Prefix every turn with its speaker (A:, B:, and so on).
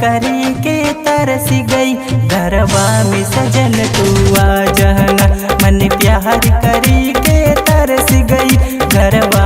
A: करी के तरस गई, घरवा में सजन तू आ जाना। मन प्यार करी के तरस गई, घरवा